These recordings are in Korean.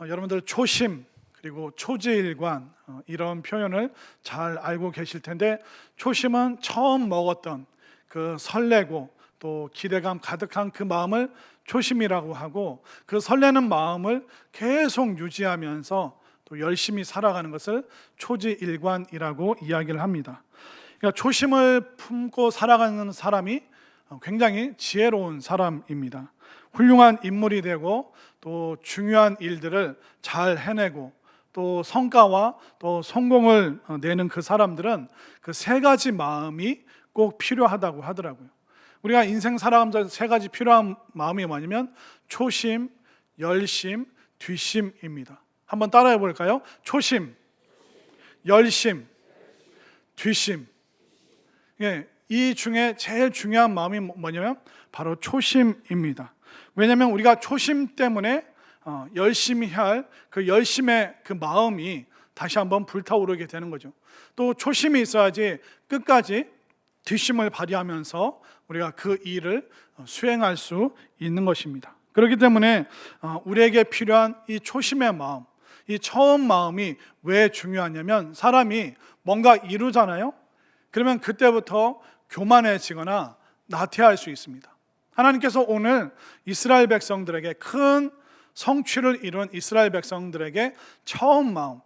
여러분들 초심 그리고 초지일관 이런 표현을 잘 알고 계실 텐데, 초심은 처음 먹었던 그 설레고 또 기대감 가득한 그 마음을 초심이라고 하고, 그 설레는 마음을 계속 유지하면서 또 열심히 살아가는 것을 초지일관이라고 이야기를 합니다. 그러니까 초심을 품고 살아가는 사람이 굉장히 지혜로운 사람입니다. 훌륭한 인물이 되고 또 중요한 일들을 잘 해내고 또 성과와 또 성공을 내는 그 사람들은 그 세 가지 마음이 꼭 필요하다고 하더라고요. 우리가 인생 살아가면서 세 가지 필요한 마음이 뭐냐면 초심, 열심, 뒷심입니다. 한번 따라해 볼까요? 초심, 열심, 뒷심. 이 중에 제일 중요한 마음이 뭐냐면 바로 초심입니다. 왜냐하면 우리가 초심 때문에 열심히 할 그 열심의 그 마음이 다시 한번 불타오르게 되는 거죠. 또 초심이 있어야지 끝까지 뒷심을 발휘하면서 우리가 그 일을 수행할 수 있는 것입니다. 그렇기 때문에 우리에게 필요한 이 초심의 마음, 이 처음 마음이 왜 중요하냐면, 사람이 뭔가 이루잖아요. 그러면 그때부터 교만해지거나 나태할 수 있습니다. 하나님께서 오늘 이스라엘 백성들에게 큰 성취를 이룬 이스라엘 백성들에게 처음 마음,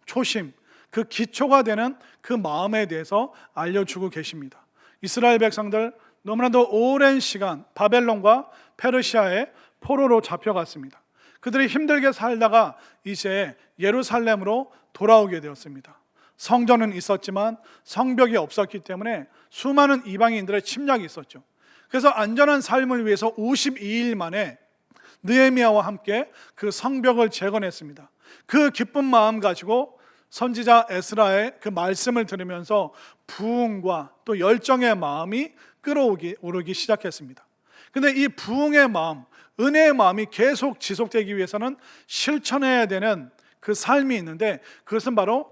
초심, 그 기초가 되는 그 마음에 대해서 알려주고 계십니다. 이스라엘 백성들 너무나도 오랜 시간 바벨론과 페르시아의 포로로 잡혀갔습니다. 그들이 힘들게 살다가 이제 예루살렘으로 돌아오게 되었습니다. 성전은 있었지만 성벽이 없었기 때문에 수많은 이방인들의 침략이 있었죠. 그래서 안전한 삶을 위해서 52일 만에 느헤미야와 함께 그 성벽을 재건했습니다. 그 기쁜 마음 가지고 선지자 에스라의 그 말씀을 들으면서 부흥과 또 열정의 마음이 끓어오르기 시작했습니다. 근데 이 부흥의 마음, 은혜의 마음이 계속 지속되기 위해서는 실천해야 되는 그 삶이 있는데, 그것은 바로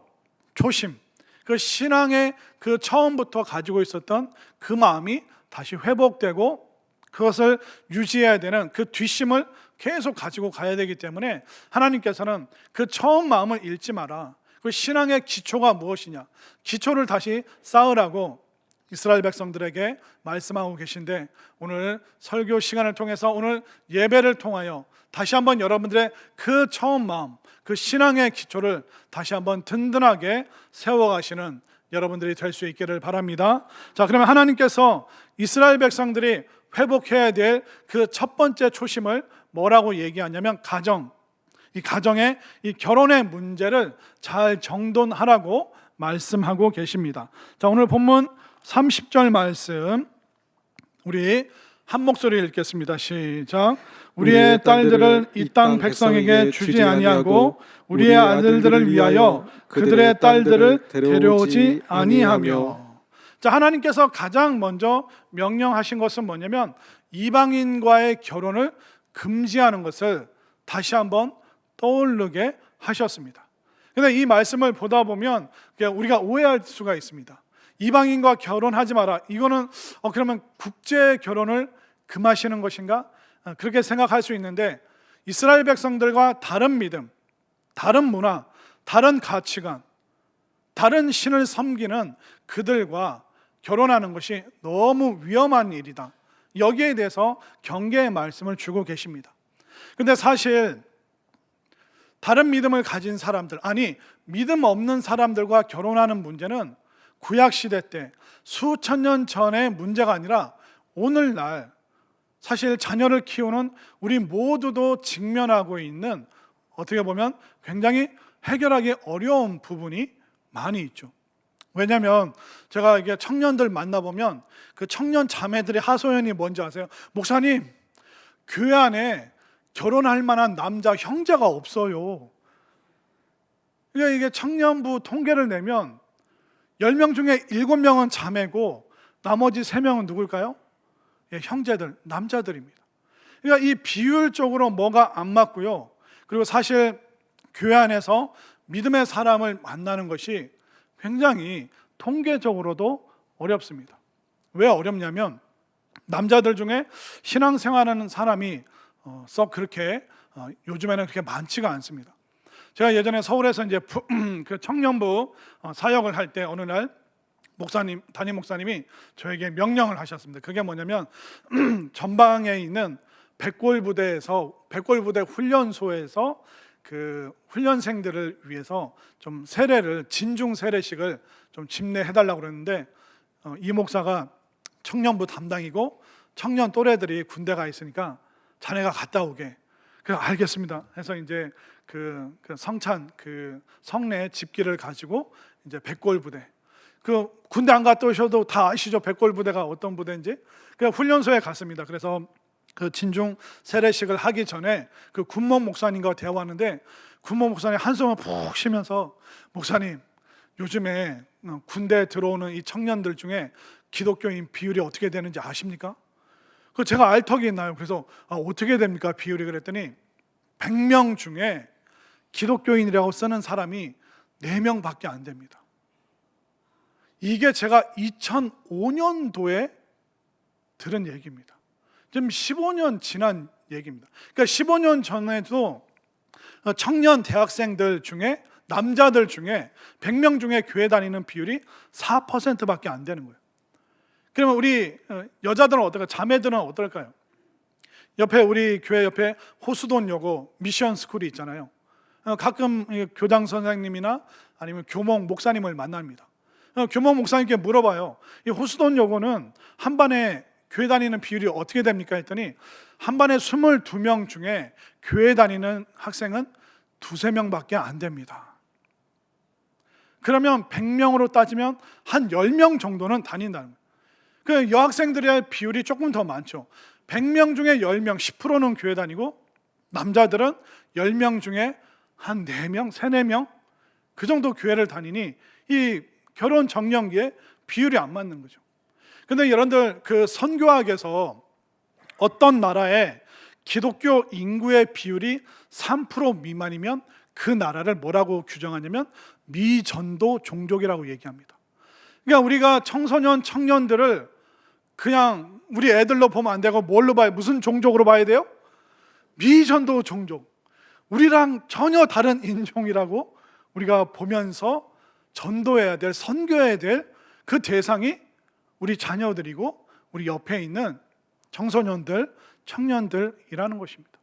초심, 그 신앙의 그 처음부터 가지고 있었던 그 마음이 다시 회복되고 그것을 유지해야 되는 그 뒷심을 계속 가지고 가야 되기 때문에 하나님께서는 그 처음 마음을 잃지 마라, 그 신앙의 기초가 무엇이냐, 기초를 다시 쌓으라고 이스라엘 백성들에게 말씀하고 계신데, 오늘 설교 시간을 통해서 오늘 예배를 통하여 다시 한번 여러분들의 그 처음 마음, 그 신앙의 기초를 다시 한번 든든하게 세워가시는 여러분들이 될 수 있기를 바랍니다. 자, 그러면 하나님께서 이스라엘 백성들이 회복해야 될 그 첫 번째 초심을 뭐라고 얘기하냐면 가정, 이 가정의 이 결혼의 문제를 잘 정돈하라고 말씀하고 계십니다. 자, 오늘 본문 30절 말씀 우리 한 목소리 읽겠습니다. 시작. 우리의 딸들을 이 땅 백성에게 주지 아니하고 우리의 아들들을 위하여 그들의 딸들을 데려오지 아니하며. 자, 하나님께서 가장 먼저 명령하신 것은 뭐냐면 이방인과의 결혼을 금지하는 것을 다시 한번 떠오르게 하셨습니다. 그런데 이 말씀을 보다 보면 우리가 오해할 수가 있습니다. 이방인과 결혼하지 마라, 이거는 그러면 국제 결혼을 금하시는 것인가? 그렇게 생각할 수 있는데, 이스라엘 백성들과 다른 믿음, 다른 문화, 다른 가치관, 다른 신을 섬기는 그들과 결혼하는 것이 너무 위험한 일이다, 여기에 대해서 경계의 말씀을 주고 계십니다. 근데 사실 다른 믿음을 가진 사람들, 아니 믿음 없는 사람들과 결혼하는 문제는 구약시대 때 수천 년 전의 문제가 아니라 오늘날 사실 자녀를 키우는 우리 모두도 직면하고 있는, 어떻게 보면 굉장히 해결하기 어려운 부분이 많이 있죠. 왜냐하면 제가 이게 청년들 만나보면 그 청년 자매들의 하소연이 뭔지 아세요? 목사님, 교회 안에 결혼할 만한 남자 형제가 없어요. 그러니까 이게 청년부 통계를 내면 10명 중에 7명은 자매고 나머지 3명은 누굴까요? 형제들, 남자들입니다. 그러니까 이 비율적으로 뭐가 안 맞고요. 그리고 사실 교회 안에서 믿음의 사람을 만나는 것이 굉장히 통계적으로도 어렵습니다. 왜 어렵냐면 남자들 중에 신앙생활하는 사람이 썩 그렇게 요즘에는 그렇게 많지가 않습니다. 제가 예전에 서울에서 이제 그 청년부 사역을 할 때 어느 날 담임 목사님이 저에게 명령을 하셨습니다. 그게 뭐냐면 전방에 있는 백골부대 훈련소에서 그 훈련생들을 위해서 좀 진중 세례식을 좀 집례해 달라고 그랬는데 이 목사가 청년부 담당이고 청년 또래들이 군대가 있으니까 자네가 갔다 오게. 그래 알겠습니다. 해서 이제 그 성찬 그 성례 집기를 가지고 이제 백골부대, 그 군대 안 갔다 오셔도 다 아시죠? 백골부대가 어떤 부대인지. 그 훈련소에 갔습니다. 그래서 그 진중 세례식을 하기 전에 그 군목 목사님과 대화하는데 군목 목사님 한숨을 푹 쉬면서 목사님 요즘에 군대에 들어오는 이 청년들 중에 기독교인 비율이 어떻게 되는지 아십니까? 그 제가 알 턱이 있나요? 그래서 어떻게 됩니까? 비율이 그랬더니 100명 중에 기독교인이라고 쓰는 사람이 4명밖에 안 됩니다. 이게 제가 2005년도에 들은 얘기입니다. 지금 15년 지난 얘기입니다. 그러니까 15년 전에도 청년 대학생들 중에 남자들 중에 100명 중에 교회 다니는 비율이 4%밖에 안 되는 거예요. 그러면 우리 여자들은 어떨까요? 자매들은 어떨까요? 옆에 우리 교회 옆에 호수돈여고 미션 스쿨이 있잖아요. 가끔 교장 선생님이나 아니면 교목 목사님을 만납니다. 교목 목사님께 물어봐요. 이 호수돈여고는 한 반에 교회 다니는 비율이 어떻게 됩니까? 했더니 한 반에 22명 중에 교회 다니는 학생은 2-3명밖에 안 됩니다. 그러면 100명으로 따지면 한 10명 정도는 다닌다는 거예요. 그 여학생들의 비율이 조금 더 많죠. 100명 중에 10명, 10%는 교회 다니고 남자들은 10명 중에 한 4명, 3-4명 그 정도 교회를 다니니 이 결혼 정년기에 비율이 안 맞는 거죠. 근데 여러분들 그 선교학에서 어떤 나라에 기독교 인구의 비율이 3% 미만이면 그 나라를 뭐라고 규정하냐면 미전도 종족이라고 얘기합니다. 그러니까 우리가 청소년, 청년들을 그냥 우리 애들로 보면 안 되고 뭘로 봐요? 무슨 종족으로 봐야 돼요? 미전도 종족. 우리랑 전혀 다른 인종이라고 우리가 보면서 전도해야 될, 선교해야 될 그 대상이 우리 자녀들이고 우리 옆에 있는 청소년들, 청년들이라는 것입니다.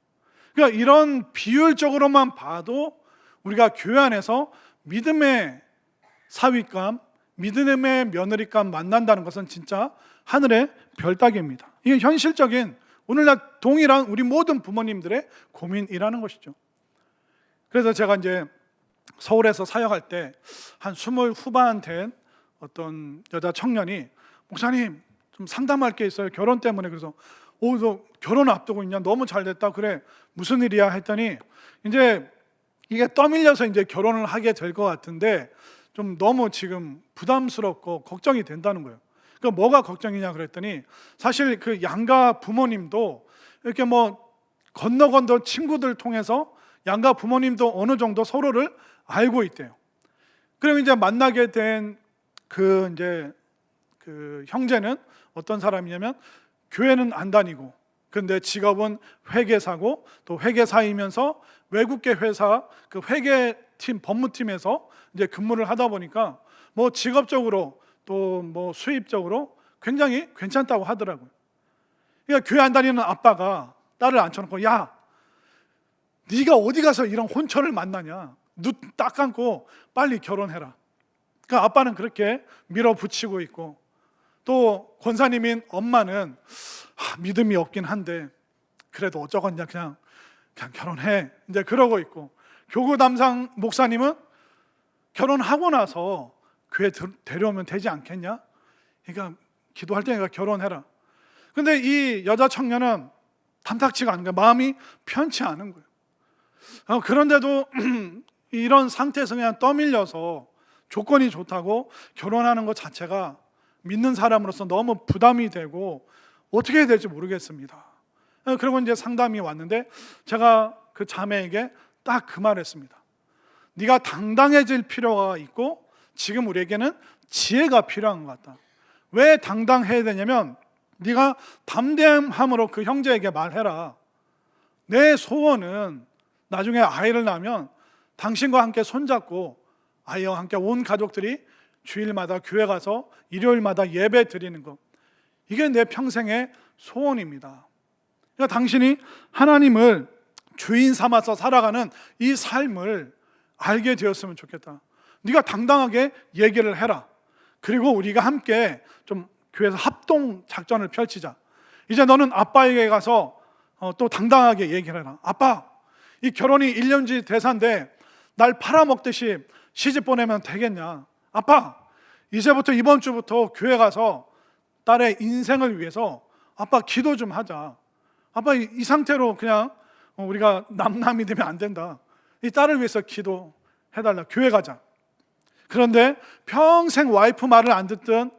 그러니까 이런 비율적으로만 봐도 우리가 교회 안에서 믿음의 사위감, 믿음의 며느리감 만난다는 것은 진짜 하늘의 별따기입니다. 이게 현실적인 오늘날 동일한 우리 모든 부모님들의 고민이라는 것이죠. 그래서 제가 이제 서울에서 사역할 때 한 20 후반 된 어떤 여자 청년이 목사님 좀 상담할 게 있어요. 결혼 때문에. 그래서 너 결혼 앞두고 있냐? 너무 잘 됐다. 그래 무슨 일이야? 했더니 이제 이게 떠밀려서 이제 결혼을 하게 될 것 같은데 좀 너무 지금 부담스럽고 걱정이 된다는 거예요. 그 뭐가 걱정이냐 그랬더니 사실 그 양가 부모님도 이렇게 뭐 건너 친구들 통해서 양가 부모님도 어느 정도 서로를 알고 있대요. 그럼 이제 만나게 된 그 형제는 어떤 사람이냐면 교회는 안 다니고 근데 직업은 회계사고 또 회계사이면서 외국계 회사 그 회계팀 법무팀에서 이제 근무를 하다 보니까 뭐 직업적으로 또 뭐 수입적으로 굉장히 괜찮다고 하더라고요. 그러니까 교회 안 다니는 아빠가 딸을 앉혀놓고 야 네가 어디 가서 이런 혼처를 만나냐, 눈 딱 감고 빨리 결혼해라. 그러니까 아빠는 그렇게 밀어붙이고 있고 또 권사님인 엄마는 믿음이 없긴 한데 그래도 어쩌겠냐 그냥 결혼해 이제 그러고 있고 교구 담당 목사님은 결혼하고 나서 교회 데려오면 되지 않겠냐? 그러니까 기도할 때니까 결혼해라. 근데 이 여자 청년은 탐탁치가 않은 거예요. 마음이 편치 않은 거예요. 그런데도 이런 상태에서 그냥 떠밀려서 조건이 좋다고 결혼하는 것 자체가 믿는 사람으로서 너무 부담이 되고 어떻게 해야 될지 모르겠습니다. 그리고 이제 상담이 왔는데 제가 그 자매에게 딱 그 말 했습니다. 네가 당당해질 필요가 있고 지금 우리에게는 지혜가 필요한 것 같다. 왜 당당해야 되냐면 네가 담대함으로 그 형제에게 말해라. 내 소원은 나중에 아이를 낳으면 당신과 함께 손잡고 아이와 함께 온 가족들이 주일마다 교회 가서 일요일마다 예배 드리는 것, 이게 내 평생의 소원입니다. 그러니까 당신이 하나님을 주인 삼아서 살아가는 이 삶을 알게 되었으면 좋겠다. 네가 당당하게 얘기를 해라. 그리고 우리가 함께 좀 교회에서 합동 작전을 펼치자. 이제 너는 아빠에게 가서 또 당당하게 얘기를 해라. 아빠, 이 결혼이 1년지 대사인데 날 팔아먹듯이 시집 보내면 되겠냐? 아빠, 이제부터 이번 주부터 교회 가서 딸의 인생을 위해서 아빠 기도 좀 하자. 아빠, 이 상태로 그냥 우리가 남남이 되면 안 된다. 이 딸을 위해서 기도해달라. 교회 가자. 그런데 평생 와이프 말을 안 듣던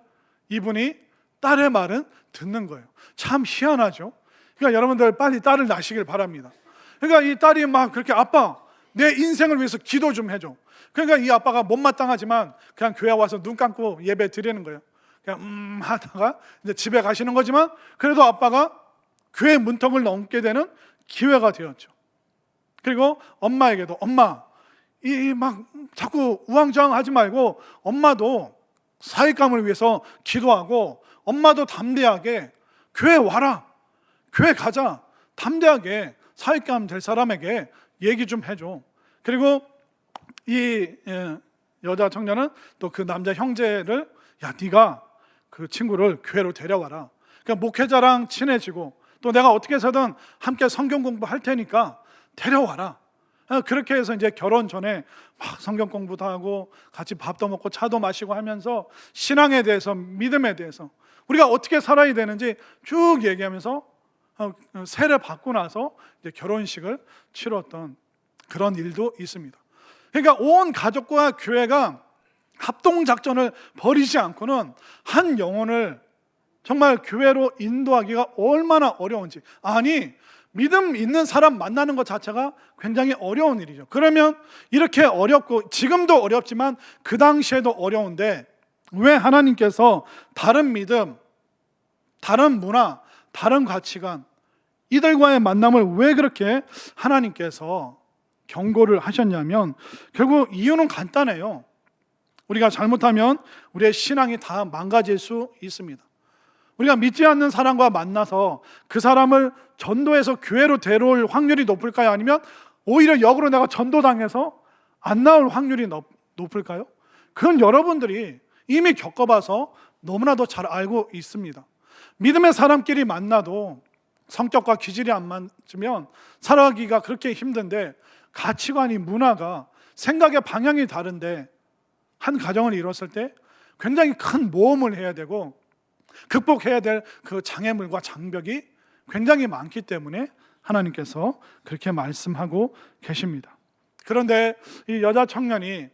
이분이 딸의 말은 듣는 거예요. 참 희한하죠. 그러니까 여러분들 빨리 딸을 낳으시길 바랍니다. 그러니까 이 딸이 막 그렇게 아빠, 내 인생을 위해서 기도 좀 해줘. 그러니까 이 아빠가 못마땅하지만 그냥 교회 와서 눈 감고 예배 드리는 거예요. 그냥 하다가 이제 집에 가시는 거지만 그래도 아빠가 교회 문턱을 넘게 되는 기회가 되었죠. 그리고 엄마에게도 엄마, 이 막 자꾸 우왕좌왕하지 말고 엄마도 사익감을 위해서 기도하고 엄마도 담대하게 교회 와라. 교회 가자. 담대하게 사익감 될 사람에게 얘기 좀 해줘. 그리고 이 여자 청년은 또 그 남자 형제를 야, 네가 그 친구를 교회로 데려와라. 그러니까 목회자랑 친해지고 또 내가 어떻게 해서든 함께 성경 공부할 테니까 데려와라. 그렇게 해서 이제 결혼 전에 막 성경 공부도 하고 같이 밥도 먹고 차도 마시고 하면서 신앙에 대해서, 믿음에 대해서 우리가 어떻게 살아야 되는지 쭉 얘기하면서 세례 받고 나서 이제 결혼식을 치렀던 그런 일도 있습니다. 그러니까 온 가족과 교회가 합동작전을 벌이지 않고는 한 영혼을 정말 교회로 인도하기가 얼마나 어려운지. 아니, 믿음 있는 사람 만나는 것 자체가 굉장히 어려운 일이죠. 그러면 이렇게 어렵고 지금도 어렵지만 그 당시에도 어려운데 왜 하나님께서 다른 믿음, 다른 문화, 다른 가치관 이들과의 만남을 왜 그렇게 하나님께서 경고를 하셨냐면 결국 이유는 간단해요. 우리가 잘못하면 우리의 신앙이 다 망가질 수 있습니다. 우리가 믿지 않는 사람과 만나서 그 사람을 전도해서 교회로 데려올 확률이 높을까요? 아니면 오히려 역으로 내가 전도당해서 안 나올 확률이 높을까요? 그건 여러분들이 이미 겪어봐서 너무나도 잘 알고 있습니다. 믿음의 사람끼리 만나도 성격과 기질이 안 맞으면 살아가기가 그렇게 힘든데 가치관이, 문화가, 생각의 방향이 다른데 한 가정을 이뤘을 때 굉장히 큰 모험을 해야 되고 극복해야 될 그 장애물과 장벽이 굉장히 많기 때문에 하나님께서 그렇게 말씀하고 계십니다. 그런데 이 여자 청년이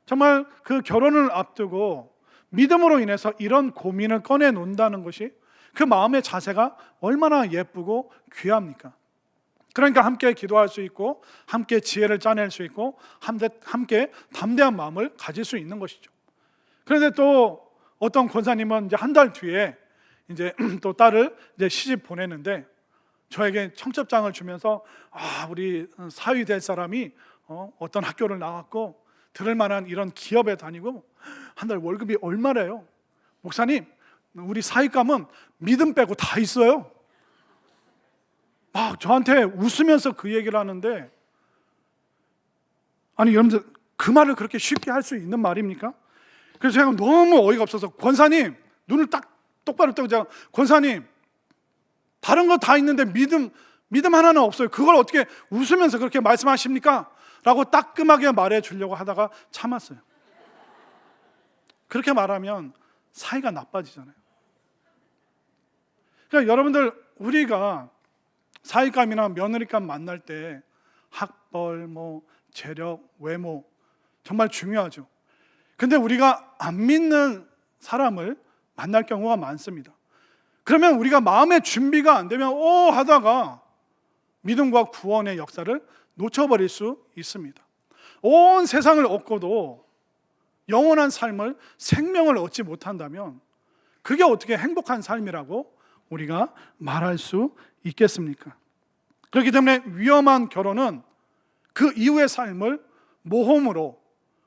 정말 그 결혼을 앞두고 믿음으로 인해서 이런 고민을 꺼내 논다는 것이 그 마음의 자세가 얼마나 예쁘고 귀합니까? 그러니까 함께 기도할 수 있고 함께 지혜를 짜낼 수 있고 함께 담대한 마음을 가질 수 있는 것이죠. 그런데 또 어떤 권사님은 이제 한 달 뒤에 이제 또 딸을 이제 시집 보내는데 저에게 청첩장을 주면서 우리 사위 될 사람이 어떤 학교를 나왔고 들을 만한 이런 기업에 다니고 한 달 월급이 얼마래요? 목사님, 우리 사위감은 믿음 빼고 다 있어요. 막 저한테 웃으면서 그 얘기를 하는데 아니 여러분들 그 말을 그렇게 쉽게 할 수 있는 말입니까? 그래서 제가 너무 어이가 없어서 권사님 눈을 딱 똑바로 뜨고 제가 권사님 다른 거 다 있는데 믿음 하나는 없어요. 그걸 어떻게 웃으면서 그렇게 말씀하십니까? 라고 따끔하게 말해 주려고 하다가 참았어요. 그렇게 말하면 사이가 나빠지잖아요. 그러니까 여러분들 우리가 사위감이나 며느리감 만날 때 학벌, 재력, 외모 정말 중요하죠. 근데 우리가 안 믿는 사람을 만날 경우가 많습니다. 그러면 우리가 마음의 준비가 안 되면 하다가 믿음과 구원의 역사를 놓쳐버릴 수 있습니다. 온 세상을 얻고도 영원한 삶을, 생명을 얻지 못한다면 그게 어떻게 행복한 삶이라고 우리가 말할 수 있겠습니까? 그렇기 때문에 위험한 결혼은 그 이후의 삶을 모험으로,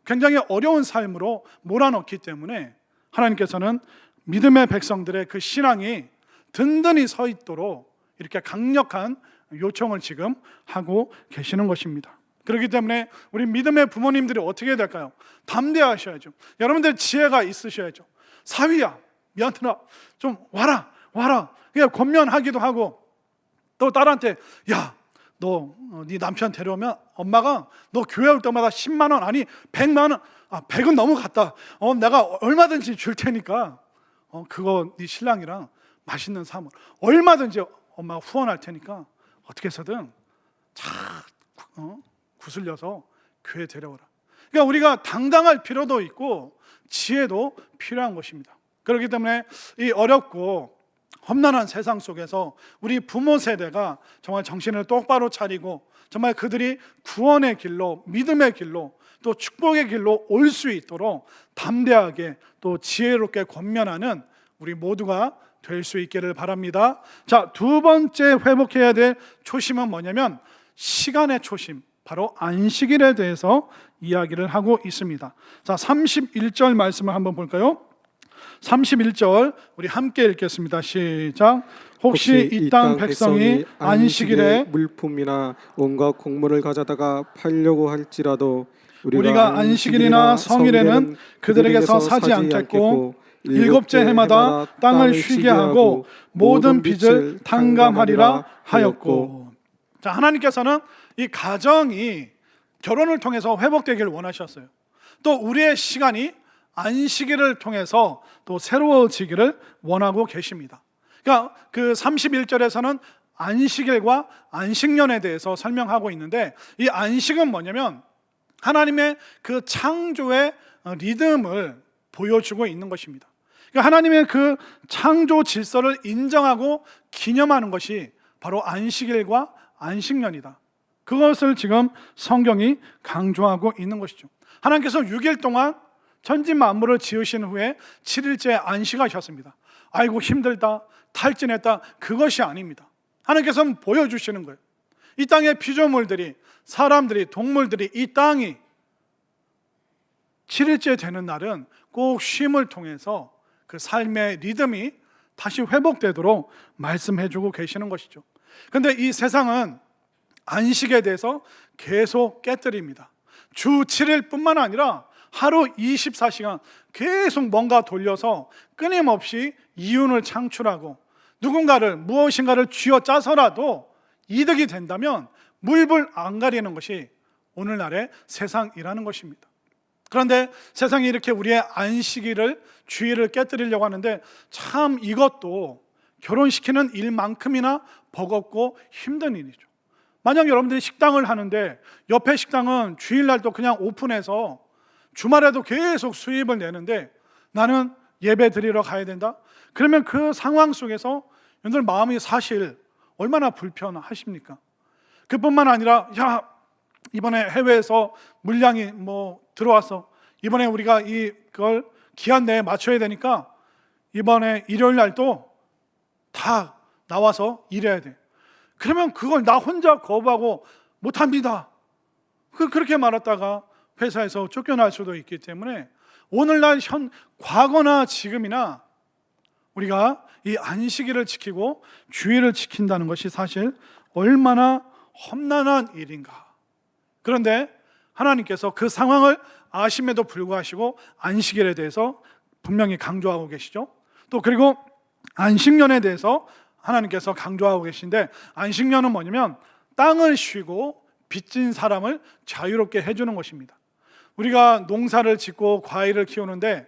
굉장히 어려운 삶으로 몰아넣기 때문에 하나님께서는 믿음의 백성들의 그 신앙이 든든히 서 있도록 이렇게 강력한 요청을 지금 하고 계시는 것입니다. 그렇기 때문에 우리 믿음의 부모님들이 어떻게 해야 될까요? 담대하셔야죠. 여러분들 지혜가 있으셔야죠. 사위야, 며느라, 좀 와라 그냥 권면하기도 하고, 또 딸한테 야, 너 네 남편 데려오면 엄마가 너 교회 올 때마다 10만 원, 아니 100만 원, 100은 너무 갔다. 내가 얼마든지 줄 테니까 그거 네 신랑이랑 맛있는 사물 얼마든지 엄마가 후원할 테니까 어떻게 해서든 잘 구슬려서 교회 데려오라. 그러니까 우리가 당당할 필요도 있고 지혜도 필요한 것입니다. 그렇기 때문에 이 어렵고 험난한 세상 속에서 우리 부모 세대가 정말 정신을 똑바로 차리고 정말 그들이 구원의 길로, 믿음의 길로, 또 축복의 길로 올 수 있도록 담대하게 또 지혜롭게 권면하는 우리 모두가 될 수 있기를 바랍니다. 자, 두 번째 회복해야 될 초심은 뭐냐면 시간의 초심, 바로 안식일에 대해서 이야기를 하고 있습니다. 자, 31절 말씀을 한번 볼까요? 31절 우리 함께 읽겠습니다. 시작. 혹시 이 땅 백성이 안식일에 물품이나 온갖 곡물을 가져다가 팔려고 할지라도 우리가 안식일이나 성일에는 그들에게서 사지 않겠고 일곱째 해마다 땅을 쉬게 하고 모든 빚을 탕감하리라 하였고. 자, 하나님께서는 이 가정이 결혼을 통해서 회복되기를 원하셨어요. 또 우리의 시간이 안식일을 통해서 또 새로워지기를 원하고 계십니다. 그러니까 그 31절에서는 안식일과 안식년에 대해서 설명하고 있는데, 이 안식은 뭐냐면 하나님의 그 창조의 리듬을 보여주고 있는 것입니다. 그러니까 하나님의 그 창조 질서를 인정하고 기념하는 것이 바로 안식일과 안식년이다. 그것을 지금 성경이 강조하고 있는 것이죠. 하나님께서 6일 동안 천지 만물을 지으신 후에 7일째 안식하셨습니다. 아이고 힘들다, 탈진했다, 그것이 아닙니다. 하나님께서는 보여주시는 거예요. 이 땅의 피조물들이, 사람들이, 동물들이, 이 땅이 7일째 되는 날은 꼭 쉼을 통해서 그 삶의 리듬이 다시 회복되도록 말씀해주고 계시는 것이죠. 그런데 이 세상은 안식에 대해서 계속 깨뜨립니다. 주 7일뿐만 아니라 하루 24시간 계속 뭔가 돌려서 끊임없이 이윤을 창출하고 누군가를, 무엇인가를 쥐어짜서라도 이득이 된다면 물불 안 가리는 것이 오늘날의 세상이라는 것입니다. 그런데 세상이 이렇게 우리의 안식일을, 주의를 깨뜨리려고 하는데 참 이것도 결혼시키는 일만큼이나 버겁고 힘든 일이죠. 만약 여러분들이 식당을 하는데 옆에 식당은 주일날도 그냥 오픈해서 주말에도 계속 수입을 내는데 나는 예배 드리러 가야 된다? 그러면 그 상황 속에서 여러분들 마음이 사실 얼마나 불편하십니까? 그뿐만 아니라 야, 이번에 해외에서 물량이 들어왔어. 이번에 우리가 이걸 기한 내에 맞춰야 되니까 이번에 일요일 날도 다 나와서 일해야 돼. 그러면 그걸 나 혼자 거부하고 못합니다. 그렇게 말했다가 회사에서 쫓겨날 수도 있기 때문에 오늘날 과거나 지금이나 우리가 이 안식일을 지키고 주일을 지킨다는 것이 사실 얼마나 험난한 일인가. 그런데 하나님께서 그 상황을 아심에도 불구하시고 안식일에 대해서 분명히 강조하고 계시죠. 또 그리고 안식년에 대해서 하나님께서 강조하고 계신데, 안식년은 뭐냐면 땅을 쉬고 빚진 사람을 자유롭게 해주는 것입니다. 우리가 농사를 짓고 과일을 키우는데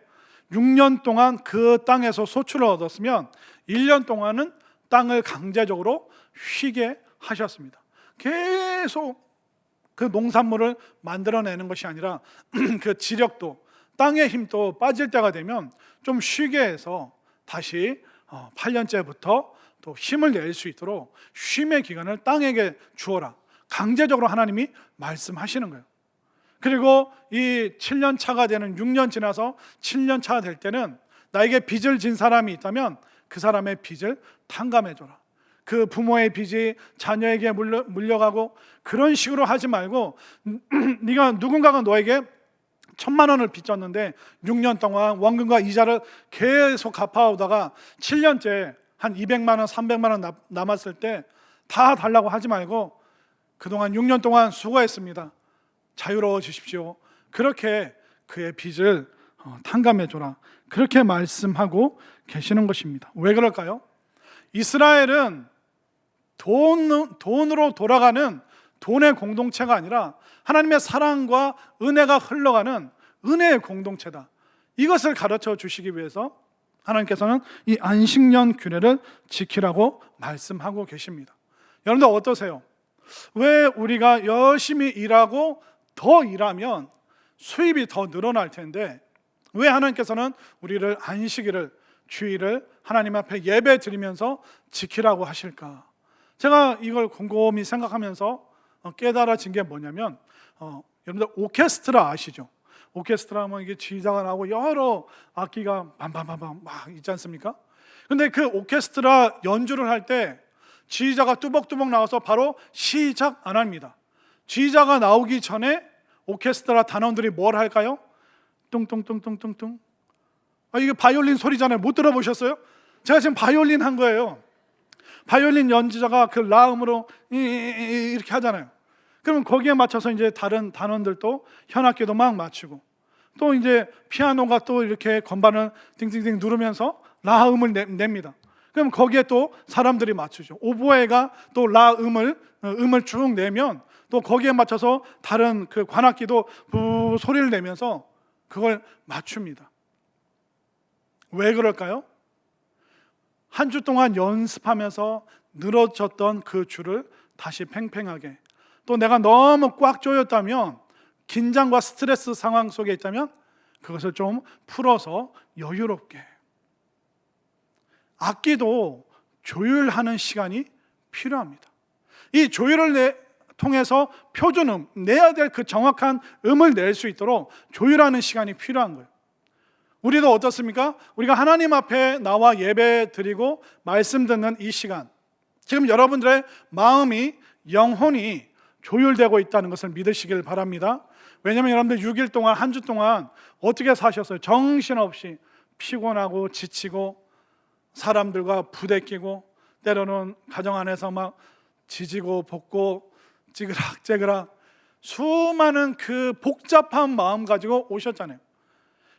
6년 동안 그 땅에서 소출을 얻었으면 1년 동안은 땅을 강제적으로 쉬게 하셨습니다. 계속 그 농산물을 만들어내는 것이 아니라 그 지력도, 땅의 힘도 빠질 때가 되면 좀 쉬게 해서 다시 8년째부터 또 힘을 낼 수 있도록 쉼의 기간을 땅에게 주어라. 강제적으로 하나님이 말씀하시는 거예요. 그리고 이 7년 차가 되는 6년 지나서 7년 차가 될 때는 나에게 빚을 진 사람이 있다면 그 사람의 빚을 탕감해줘라. 그 부모의 빚이 자녀에게 물려가고 그런 식으로 하지 말고 네가 누군가가 너에게 1,000만 원을 빚졌는데 6년 동안 원금과 이자를 계속 갚아오다가 7년째 한 200만 원, 300만 원 남았을 때 다 달라고 하지 말고 그동안 6년 동안 수고했습니다. 자유로워지십시오. 그렇게 그의 빚을 탕감해 줘라. 그렇게 말씀하고 계시는 것입니다. 왜 그럴까요? 이스라엘은 돈으로 돌아가는 돈의 공동체가 아니라 하나님의 사랑과 은혜가 흘러가는 은혜의 공동체다. 이것을 가르쳐 주시기 위해서 하나님께서는 이 안식년 규례를 지키라고 말씀하고 계십니다. 여러분들 어떠세요? 왜 우리가 열심히 일하고 더 일하면 수입이 더 늘어날 텐데 왜 하나님께서는 우리를 안식일을, 주일을 하나님 앞에 예배 드리면서 지키라고 하실까? 제가 이걸 곰곰이 생각하면서 깨달아진 게 뭐냐면 여러분들 오케스트라 아시죠? 오케스트라 하면 이게 지휘자가 나오고 여러 악기가 밤밤밤밤 막 있지 않습니까? 근데 그 오케스트라 연주를 할 때 지휘자가 뚜벅뚜벅 나와서 바로 시작 안 합니다. 지휘자가 나오기 전에 오케스트라 단원들이 뭘 할까요? 뚱뚱뚱뚱뚱뚱. 이게 바이올린 소리잖아요. 못 들어보셨어요? 제가 지금 바이올린 한 거예요. 바이올린 연주자가 그 라음으로 이렇게 하잖아요. 그러면 거기에 맞춰서 이제 다른 단원들도 현악기도 막 맞추고 또 이제 피아노가 또 이렇게 건반을 띵띵띵 누르면서 라음을 냅니다. 그럼 거기에 또 사람들이 맞추죠. 오보에가 또 음을 쭉 내면 또 거기에 맞춰서 다른 그 관악기도 부 소리를 내면서 그걸 맞춥니다. 왜 그럴까요? 한 주 동안 연습하면서 늘어졌던 그 줄을 다시 팽팽하게, 또 내가 너무 꽉 조였다면, 긴장과 스트레스 상황 속에 있다면 그것을 좀 풀어서 여유롭게. 악기도 조율하는 시간이 필요합니다. 이 조율을 통해서 표준음, 내야 될 그 정확한 음을 낼 수 있도록 조율하는 시간이 필요한 거예요. 우리도 어떻습니까? 우리가 하나님 앞에 나와 예배 드리고 말씀 듣는 이 시간, 지금 여러분들의 마음이, 영혼이 조율되고 있다는 것을 믿으시길 바랍니다. 왜냐하면 여러분들 6일 동안, 한 주 동안 어떻게 사셨어요? 정신없이 피곤하고 지치고 사람들과 부대끼고 때로는 가정 안에서 막 지지고 볶고 찌그락찌그락 수많은 그 복잡한 마음 가지고 오셨잖아요.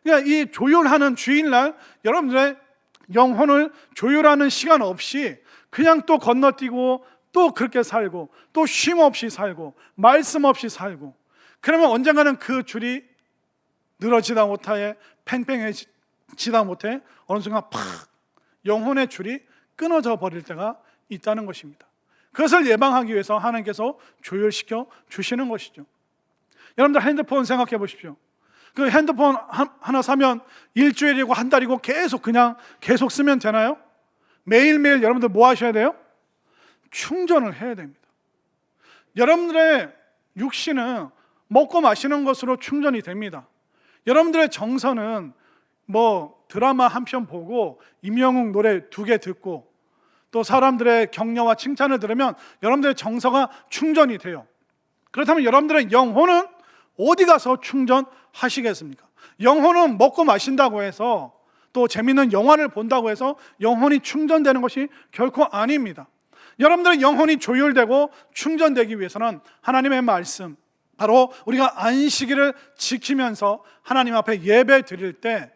그러니까 이 조율하는 주일날 여러분들의 영혼을 조율하는 시간 없이 그냥 또 건너뛰고 또 그렇게 살고 또 쉼 없이 살고 말씀 없이 살고, 그러면 언젠가는 그 줄이 늘어지다 못해 팽팽해지다 못해 어느 순간 팍 영혼의 줄이 끊어져 버릴 때가 있다는 것입니다. 그것을 예방하기 위해서 하나님께서 조율시켜 주시는 것이죠. 여러분들 핸드폰 생각해 보십시오. 그 핸드폰 하나 사면 일주일이고 한 달이고 계속 쓰면 되나요? 매일매일 여러분들 뭐 하셔야 돼요? 충전을 해야 됩니다. 여러분들의 육신은 먹고 마시는 것으로 충전이 됩니다. 여러분들의 정서는 뭐 드라마 한 편 보고 임영웅 노래 2개 듣고 또 사람들의 격려와 칭찬을 들으면 여러분들의 정서가 충전이 돼요. 그렇다면 여러분들의 영혼은 어디 가서 충전하시겠습니까? 영혼은 먹고 마신다고 해서 또 재미있는 영화를 본다고 해서 영혼이 충전되는 것이 결코 아닙니다. 여러분들의 영혼이 조율되고 충전되기 위해서는 하나님의 말씀, 바로 우리가 안식일을 지키면서 하나님 앞에 예배 드릴 때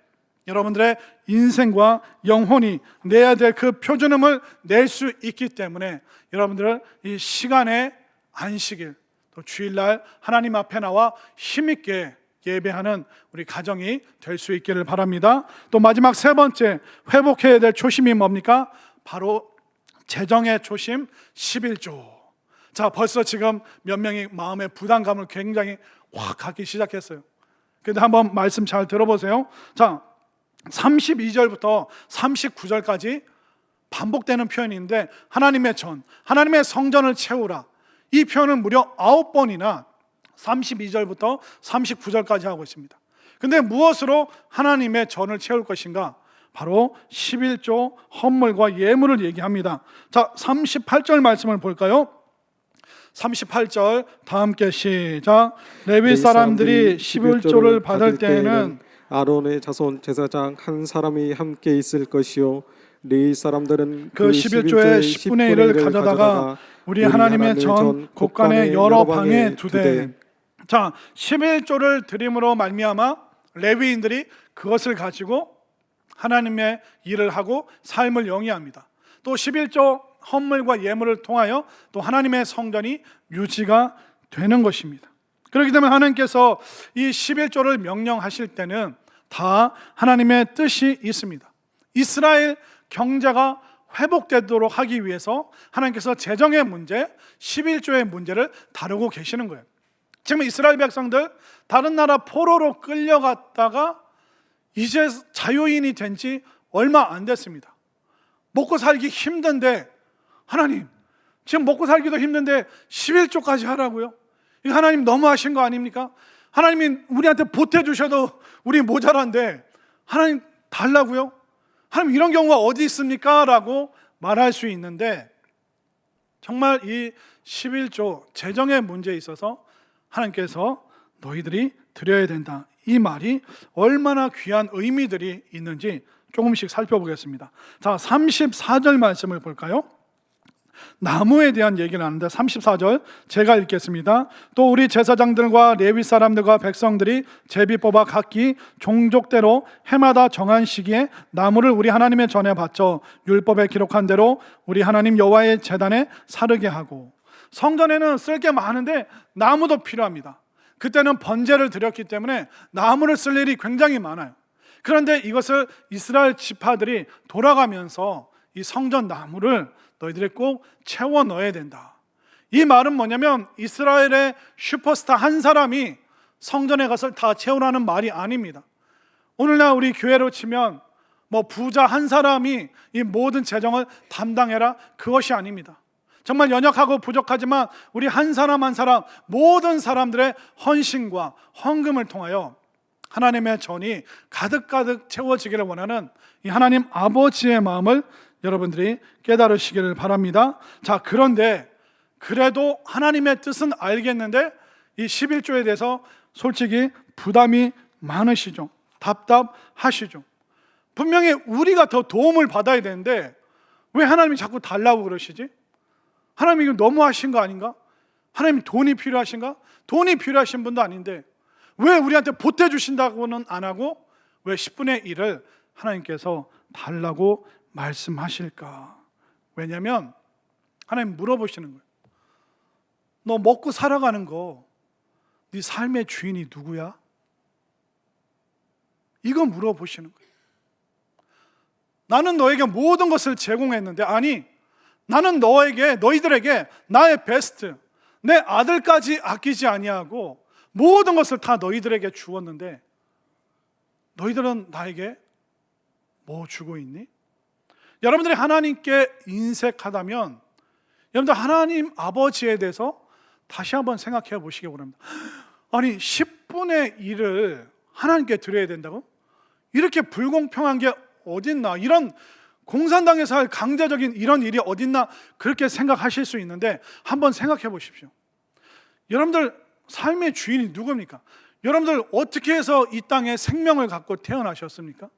여러분들의 인생과 영혼이 내야 될 그 표준음을 낼 수 있기 때문에 여러분들은 이 시간의 안식일, 또 주일날 하나님 앞에 나와 힘있게 예배하는 우리 가정이 될 수 있기를 바랍니다. 또 마지막 3번째 회복해야 될 초심이 뭡니까? 바로 재정의 초심 11조. 자, 벌써 지금 몇 명이 마음의 부담감을 굉장히 확 갖기 시작했어요. 그런데 한번 말씀 잘 들어보세요. 자, 32절부터 39절까지 반복되는 표현인데 하나님의 전, 하나님의 성전을 채우라, 이 표현을 무려 9번이나 32절부터 39절까지 하고 있습니다. 근데 무엇으로 하나님의 전을 채울 것인가? 바로 11조 헌물과 예물을 얘기합니다. 자, 38절 말씀을 볼까요? 38절 다 함께 시작. 레위 사람들이 11조를 받을 때에는 아론의 자손 제사장 한 사람이 함께 있을 것이요 레위 사람들은 그 11조의 10분의 1을 가져다가 우리 하나님의 전 곳간의 여러 방에 두되. 자, 11조를 드림으로 말미암아 레위인들이 그것을 가지고 하나님의 일을 하고 삶을 영위합니다. 또 11조 헌물과 예물을 통하여 또 하나님의 성전이 유지가 되는 것입니다. 그렇기 때문에 하나님께서 이 11조를 명령하실 때는 다 하나님의 뜻이 있습니다. 이스라엘 경제가 회복되도록 하기 위해서 하나님께서 재정의 문제, 11조의 문제를 다루고 계시는 거예요. 지금 이스라엘 백성들 다른 나라 포로로 끌려갔다가 이제 자유인이 된 지 얼마 안 됐습니다. 먹고 살기 힘든데 하나님, 지금 먹고 살기도 힘든데 11조까지 하라고요? 이거 하나님 너무하신 거 아닙니까? 하나님이 우리한테 보태주셔도 우리 모자란데 하나님 달라고요? 하나님 이런 경우가 어디 있습니까? 라고 말할 수 있는데 정말 이 11조 재정의 문제에 있어서 하나님께서 너희들이 드려야 된다, 이 말이 얼마나 귀한 의미들이 있는지 조금씩 살펴보겠습니다. 자, 34절 말씀을 볼까요? 나무에 대한 얘기를 하는데 34절 제가 읽겠습니다. 또 우리 제사장들과 레위 사람들과 백성들이 제비 뽑아 각기 종족대로 해마다 정한 시기에 나무를 우리 하나님의 전에 바쳐 율법에 기록한 대로 우리 하나님 여호와의 제단에 사르게 하고. 성전에는 쓸 게 많은데 나무도 필요합니다. 그때는 번제를 드렸기 때문에 나무를 쓸 일이 굉장히 많아요. 그런데 이것을 이스라엘 지파들이 돌아가면서 이 성전 나무를 너희들이 꼭 채워 넣어야 된다. 이 말은 뭐냐면 이스라엘의 슈퍼스타 한 사람이 성전의 것을 다 채우라는 말이 아닙니다. 오늘날 우리 교회로 치면 뭐 부자 한 사람이 이 모든 재정을 담당해라, 그것이 아닙니다. 정말 연약하고 부족하지만 우리 한 사람 한 사람 모든 사람들의 헌신과 헌금을 통하여 하나님의 전이 가득가득 채워지기를 원하는 이 하나님 아버지의 마음을 여러분들이 깨달으시기를 바랍니다. 자, 그런데 그래도 하나님의 뜻은 알겠는데 이 11조에 대해서 솔직히 부담이 많으시죠. 답답하시죠. 분명히 우리가 더 도움을 받아야 되는데 왜 하나님이 자꾸 달라고 그러시지? 하나님 이거 너무하신 거 아닌가? 하나님 돈이 필요하신가? 돈이 필요하신 분도 아닌데 왜 우리한테 보태주신다고는 안 하고 왜 10분의 1을 하나님께서 달라고 말씀하실까? 왜냐하면 하나님 물어보시는 거예요. 너 먹고 살아가는 거 네 삶의 주인이 누구야? 이거 물어보시는 거예요. 나는 너에게 모든 것을 제공했는데, 아니 나는 너희들에게 나의 베스트, 내 아들까지 아끼지 아니하고 모든 것을 다 너희들에게 주었는데 너희들은 나에게 뭐 주고 있니? 여러분들이 하나님께 인색하다면 여러분들 하나님 아버지에 대해서 다시 한번 생각해 보시기 바랍니다. 아니 10분의 1을 하나님께 드려야 된다고? 이렇게 불공평한 게 어딨나? 이런 공산당에서 할 강제적인 이런 일이 어딨나? 그렇게 생각하실 수 있는데 한번 생각해 보십시오. 여러분들 삶의 주인이 누굽니까? 여러분들 어떻게 해서 이 땅에 생명을 갖고 태어나셨습니까?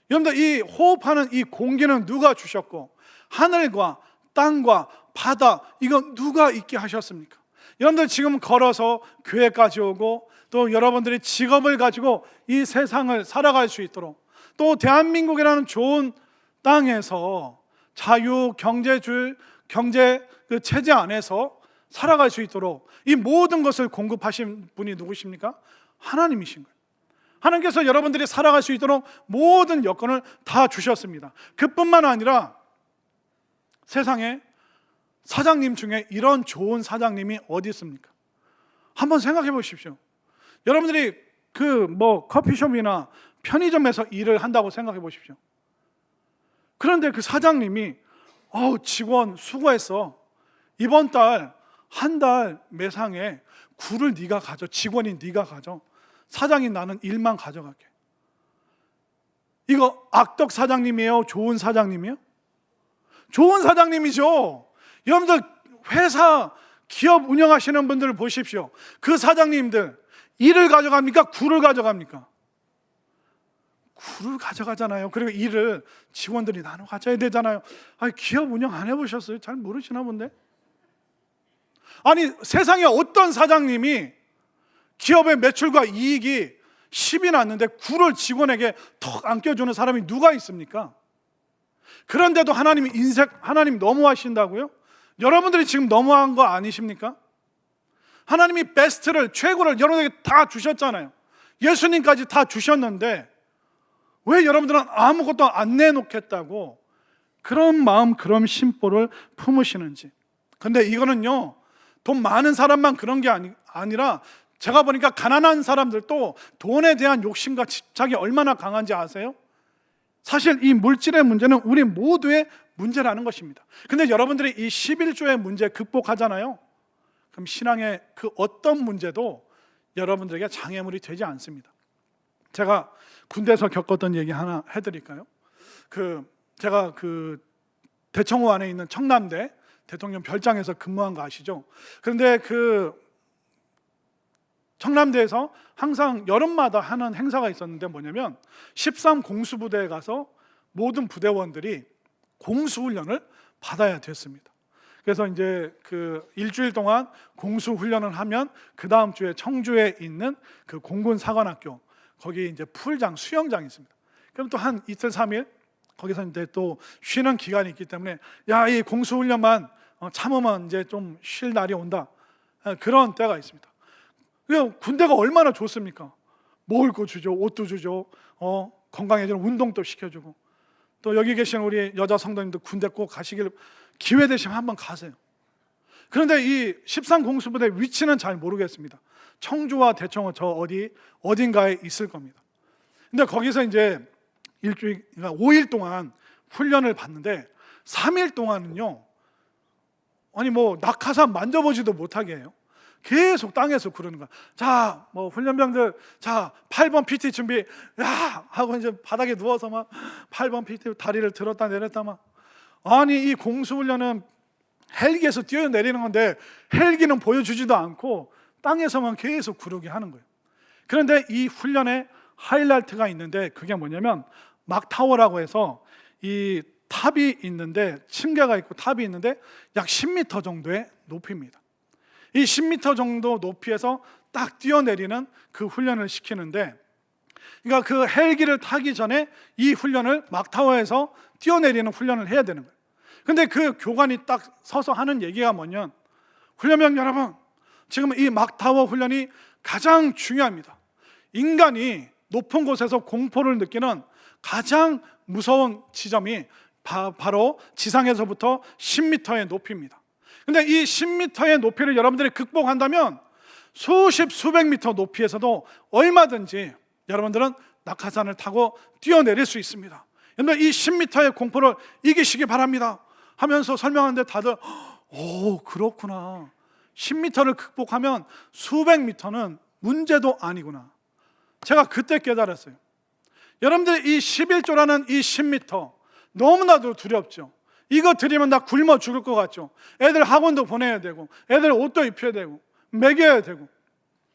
여러분들 이 호흡하는 이 공기는 누가 주셨고 하늘과 땅과 바다 이거 누가 있게 하셨습니까? 여러분들 지금 걸어서 교회까지 오고 또 여러분들이 직업을 가지고 이 세상을 살아갈 수 있도록 또 대한민국이라는 좋은 땅에서 자유 경제 그 체제 안에서 살아갈 수 있도록 이 모든 것을 공급하신 분이 누구십니까? 하나님이신 거예요. 하나님께서 여러분들이 살아갈 수 있도록 모든 여건을 다 주셨습니다. 그뿐만 아니라 세상에 사장님 중에 이런 좋은 사장님이 어디 있습니까? 한번 생각해 보십시오. 여러분들이 그 커피숍이나 편의점에서 일을 한다고 생각해 보십시오. 그런데 그 사장님이 직원 수고했어. 이번 달 한 달 매상에 굴을 네가 가져. 직원이 네가 가져. 사장인 나는 일만 가져갈게. 이거 악덕 사장님이에요? 좋은 사장님이에요? 좋은 사장님이죠. 여러분들 회사 기업 운영하시는 분들 보십시오. 그 사장님들 일을 가져갑니까? 굴을 가져갑니까? 굴을 가져가잖아요. 그리고 일을 직원들이 나눠 가져야 되잖아요. 아니, 기업 운영 안 해보셨어요? 잘 모르시나 본데? 아니, 세상에 어떤 사장님이 기업의 매출과 이익이 10이 났는데 굴을 직원에게 턱 안겨주는 사람이 누가 있습니까? 그런데도 하나님이 하나님 너무하신다고요? 여러분들이 지금 너무한 거 아니십니까? 하나님이 베스트를, 최고를 여러분에게 다 주셨잖아요. 예수님까지 다 주셨는데 왜 여러분들은 아무것도 안 내놓겠다고 그런 마음, 그런 심보를 품으시는지. 근데 이거는요, 돈 많은 사람만 그런 게 아니라 제가 보니까 가난한 사람들도 돈에 대한 욕심과 집착이 얼마나 강한지 아세요? 사실 이 물질의 문제는 우리 모두의 문제라는 것입니다. 근데 여러분들이 이 11조의 문제 극복하잖아요. 그럼 신앙의 그 어떤 문제도 여러분들에게 장애물이 되지 않습니다. 제가 군대에서 겪었던 얘기 하나 해드릴까요? 제가 대청호 안에 있는 청남대 대통령 별장에서 근무한 거 아시죠? 그런데 청남대에서 항상 여름마다 하는 행사가 있었는데 뭐냐면 13공수부대에 가서 모든 부대원들이 공수훈련을 받아야 됐습니다. 그래서 이제 일주일 동안 공수훈련을 하면 그 다음 주에 청주에 있는 그 공군사관학교, 거기 이제 풀장, 수영장이 있습니다. 그럼 또 한 이틀 3일 거기서 이제 또 쉬는 기간이 있기 때문에 야, 이 공수훈련만 참으면 이제 좀 쉴 날이 온다, 그런 때가 있습니다. 군대가 얼마나 좋습니까? 먹을 거 주죠, 옷도 주죠, 건강해지는 운동도 시켜주고. 또 여기 계신 우리 여자 성도님들 군대 꼭 가시길, 기회 되시면 한번 가세요. 그런데 이 13공수부대 위치는 잘 모르겠습니다. 청주와 대청호 저 어딘가에 있을 겁니다. 근데 거기서 이제 일주일, 그러니까 5일 동안 훈련을 받는데 3일 동안은요, 아니 뭐 낙하산 만져보지도 못하게 해요. 계속 땅에서 구르는 거야. 자, 뭐 훈련병들, 자 8번 PT 준비, 야 하고 이제 바닥에 누워서 막 8번 PT 다리를 들었다 내렸다 막. 아니, 이 공수훈련은 헬기에서 뛰어내리는 건데 헬기는 보여주지도 않고 땅에서만 계속 구르게 하는 거예요. 그런데 이 훈련에 하이라이트가 있는데 그게 뭐냐면 막타워라고 해서 이 탑이 있는데, 층계가 있고 탑이 있는데 약 10m 정도의 높이입니다. 이 10m 정도 높이에서 딱 뛰어내리는 그 훈련을 시키는데, 그러니까 그 헬기를 타기 전에 이 훈련을 막타워에서 뛰어내리는 훈련을 해야 되는 거예요. 근데 그 교관이 딱 서서 하는 얘기가 뭐냐면, 훈련병 여러분, 지금 이 막타워 훈련이 가장 중요합니다. 인간이 높은 곳에서 공포를 느끼는 가장 무서운 지점이 바로 지상에서부터 10m의 높이입니다. 근데 이 10m의 높이를 여러분들이 극복한다면 수십 수백 미터 높이에서도 얼마든지 여러분들은 낙하산을 타고 뛰어내릴 수 있습니다. 그런데 이 10m의 공포를 이기시기 바랍니다 하면서 설명하는데 다들 오, 그렇구나, 10m를 극복하면 수백 미터는 문제도 아니구나. 제가 그때 깨달았어요. 여러분들이 이 11조라는 이 10m 너무나도 두렵죠. 이거 드리면 나 굶어 죽을 것 같죠. 애들 학원도 보내야 되고 애들 옷도 입혀야 되고 먹여야 되고,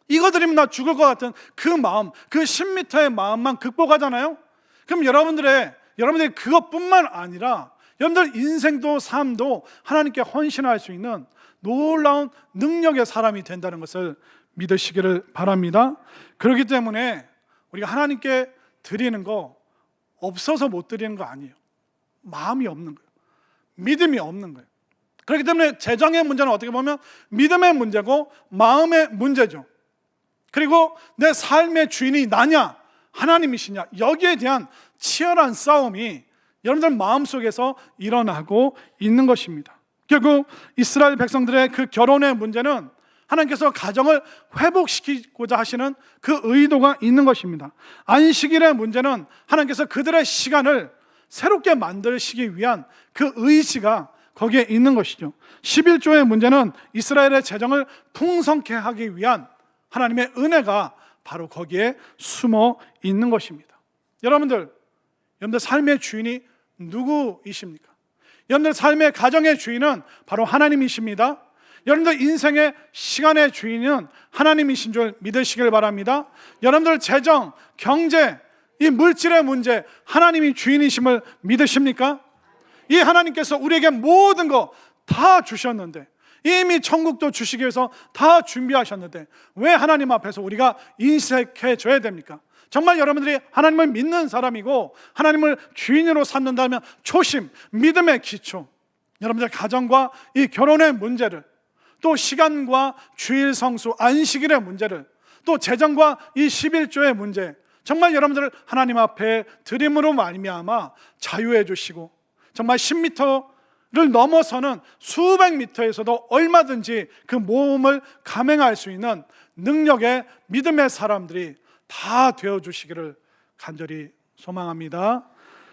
이거 드리면 나 죽을 것 같은 그 마음, 그 10m의 마음만 극복하잖아요. 그럼 여러분들이 그것뿐만 아니라 여러분들 인생도 삶도 하나님께 헌신할 수 있는 놀라운 능력의 사람이 된다는 것을 믿으시기를 바랍니다. 그렇기 때문에 우리가 하나님께 드리는 거 없어서 못 드리는 거 아니에요. 마음이 없는 거예요. 믿음이 없는 거예요. 그렇기 때문에 재정의 문제는 어떻게 보면 믿음의 문제고 마음의 문제죠. 그리고 내 삶의 주인이 나냐 하나님이시냐, 여기에 대한 치열한 싸움이 여러분들 마음속에서 일어나고 있는 것입니다. 결국 이스라엘 백성들의 그 결혼의 문제는 하나님께서 가정을 회복시키고자 하시는 그 의도가 있는 것입니다. 안식일의 문제는 하나님께서 그들의 시간을 새롭게 만드시기 위한 그 의지가 거기에 있는 것이죠. 11조의 문제는 이스라엘의 재정을 풍성케 하기 위한 하나님의 은혜가 바로 거기에 숨어 있는 것입니다. 여러분들, 여러분들 삶의 주인이 누구이십니까? 여러분들 삶의 가정의 주인은 바로 하나님이십니다. 여러분들 인생의 시간의 주인은 하나님이신 줄 믿으시길 바랍니다. 여러분들 재정, 경제, 이 물질의 문제 하나님이 주인이심을 믿으십니까? 이 하나님께서 우리에게 모든 거 다 주셨는데, 이미 천국도 주시기 위해서 다 준비하셨는데 왜 하나님 앞에서 우리가 인색해져야 됩니까? 정말 여러분들이 하나님을 믿는 사람이고 하나님을 주인으로 삼는다면 초심, 믿음의 기초, 여러분들 가정과 이 결혼의 문제를, 또 시간과 주일 성수, 안식일의 문제를, 또 재정과 이 11조의 문제, 정말 여러분들을 하나님 앞에 드림으로 말미암아 자유해 주시고, 정말 10m를 넘어서는 수백 미터에서도 얼마든지 그 모험을 감행할 수 있는 능력의 믿음의 사람들이 다 되어 주시기를 간절히 소망합니다.